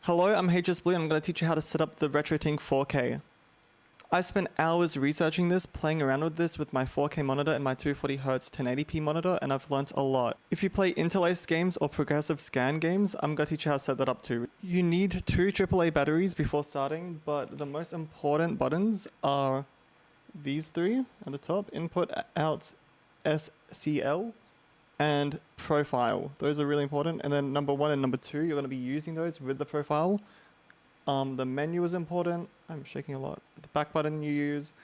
Hello, I'm HSBlue and I'm going to teach you how to set up the Tink 4K. I spent hours researching this, playing around with this with my 4K monitor and my 240Hz 1080p monitor, and I've learnt a lot. If you play interlaced games or progressive scan games, I'm going to teach you how to set that up too. You need 2 AAA batteries before starting, but the most important buttons are these 3 at the top: input, out, SCL, and profile. Those are really important. And then number 1 and number 2, you're going to be using those with the profile. The menu is important. I'm shaking a lot. The back button you use.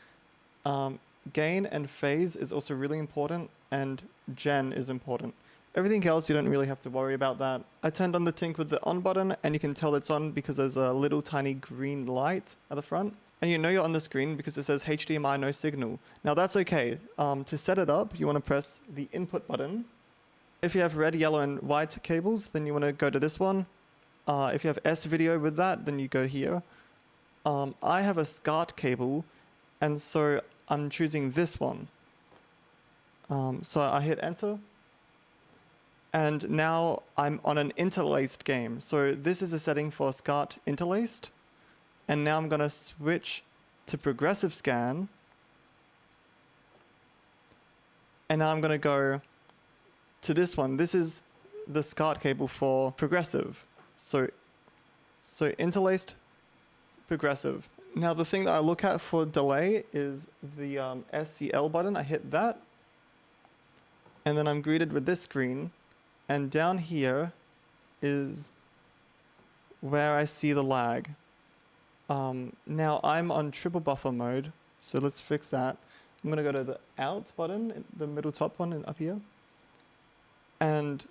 Gain and phase is also really important, and gen is important. Everything else, you don't really have to worry about that. I turned on the Tink with the on button, and you can tell it's on because there's a little tiny green light at the front. And you know you're on the screen because it says HDMI no signal. Now that's okay. To set it up, you want to press the input button. If you have red, yellow, and white cables, then you want to go to this one. If you have S video with that, then you go here. I have a SCART cable, and so I'm choosing this one. So I hit enter, and now I'm on an interlaced game. So this is a setting for SCART interlaced, and now I'm going to switch to progressive scan, and now I'm going to go to this one. This is the SCART cable for progressive. So interlaced, progressive. Now the thing that I look at for delay is the SCL button. I hit that, and then I'm greeted with this screen, and down here is where I see the lag. Now I'm on triple buffer mode, so let's fix that. I'm gonna go to the out button, the middle top one up here, and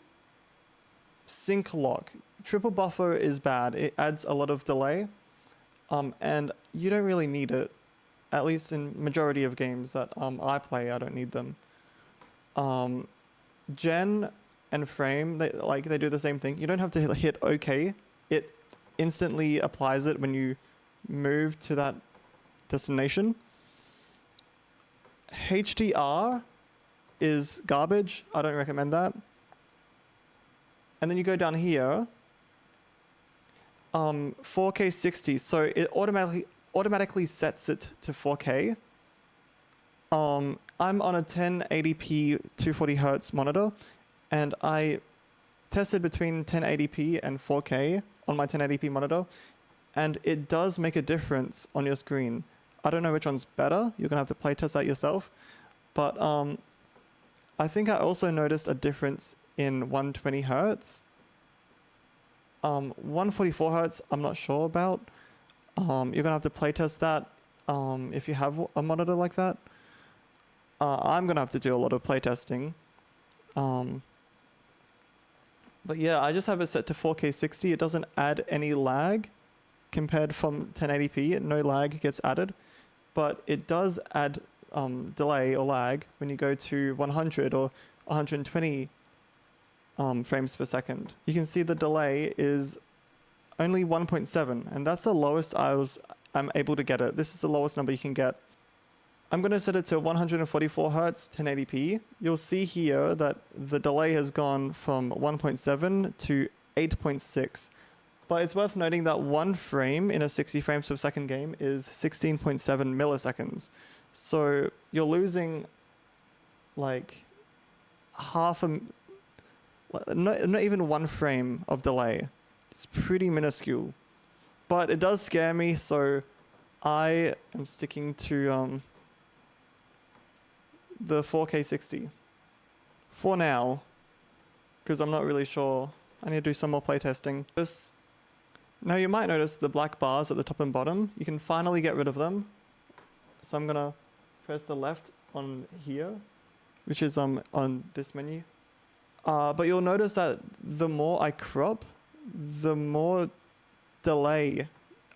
sync lock. Triple buffer is bad. It adds a lot of delay, and you don't really need it. At least in majority of games that I play, I don't need them. Gen and frame, they do the same thing. You don't have to hit OK. It instantly applies it when you move to that destination. HDR is garbage. I don't recommend that. And then you go down here, 4K 60, so it automatically sets it to 4K. I'm on a 1080p 240Hz monitor, and I tested between 1080p and 4K on my 1080p monitor, and it does make a difference on your screen. I don't know which one's better. You're gonna have to play test that yourself, but I think I also noticed a difference in 120 Hertz. 144 Hertz, I'm not sure about. You're gonna have to playtest that if you have a monitor like that. I'm gonna have to do a lot of playtesting. But yeah, I just have it set to 4K 60. It doesn't add any lag compared from 1080p. No lag gets added, but it does add delay or lag when you go to 100 or 120 frames per second. You can see the delay is only 1.7, and that's the lowest I'm able to get it. This is the lowest number you can get. I'm going to set it to 144 Hertz 1080p. You'll see here that the delay has gone from 1.7 to 8.6. But it's worth noting that 1 frame in a 60 frames per second game is 16.7 milliseconds. So you're losing like not even 1 frame of delay. It's pretty minuscule, but it does scare me, so I am sticking to the 4K 60 for now, because I'm not really sure. I need to do some more playtesting. Now you might notice the black bars at the top and bottom. You can finally get rid of them. So I'm gonna press the left on here, which is on this menu. But you'll notice that the more I crop, the more delay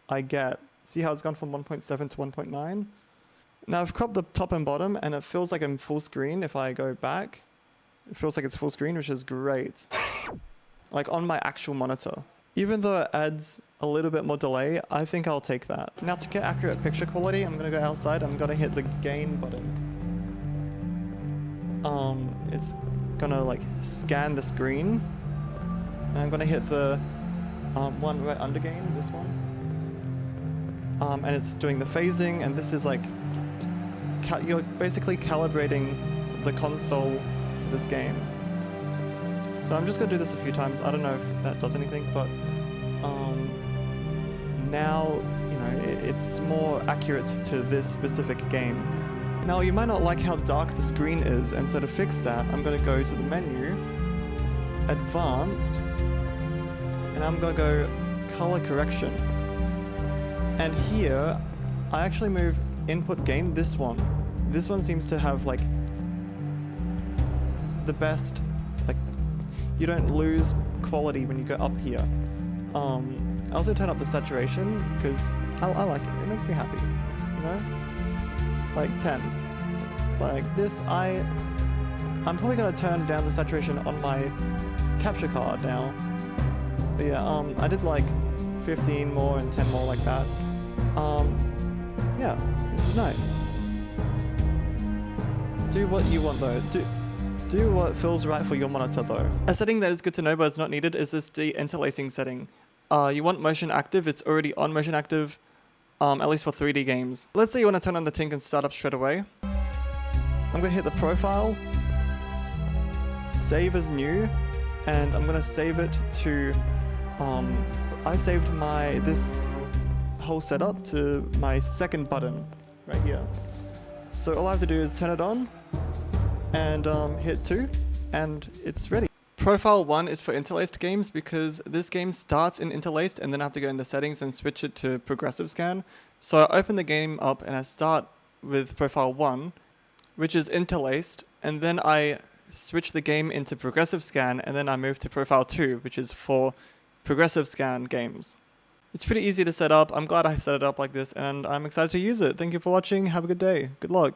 I get. See how it's gone from 1.7 to 1.9? Now I've cropped the top and bottom, and it feels like I'm full screen. If I go back, it feels like it's full screen, which is great. Like on my actual monitor. Even though it adds a little bit more delay, I think I'll take that. Now to get accurate picture quality, I'm gonna go outside. I'm gonna hit the gain button. It's gonna like scan the screen, and I'm gonna hit the one right under game, this one. And it's doing the phasing, and this is like, you're basically calibrating the console to this game. So I'm just gonna do this a few times. I don't know if that does anything, but now, you know, it's more accurate to this specific game. Now, you might not like how dark the screen is, and so to fix that, I'm gonna go to the menu, Advanced, and I'm gonna go Color Correction. And here, I actually move Input Gain, this one. This one seems to have like the best, like, you don't lose quality when you go up here. I also turn up the saturation because I like it. It makes me happy, you know? Like 10. Like this, I'm probably gonna turn down the saturation on my capture card now. But yeah, I did like 15 more and 10 more like that. Yeah, this is nice. Do what you want though. Do what feels right for your monitor though. A setting that is good to know but is not needed is this de-interlacing setting. You want motion active, it's already on motion active, at least for 3D games. Let's say you want to turn on the Tink and start up straight away. I'm going to hit the profile, save as new, and I'm going to save it to, I saved this whole setup to my second button right here. So all I have to do is turn it on and hit 2 and it's ready. Profile 1 is for interlaced games because this game starts in interlaced and then I have to go in the settings and switch it to progressive scan. So I open the game up and I start with profile 1, which is interlaced, and then I switch the game into progressive scan and then I move to profile 2, which is for progressive scan games. It's pretty easy to set up. I'm glad I set it up like this and I'm excited to use it. Thank you for watching. Have a good day. Good luck.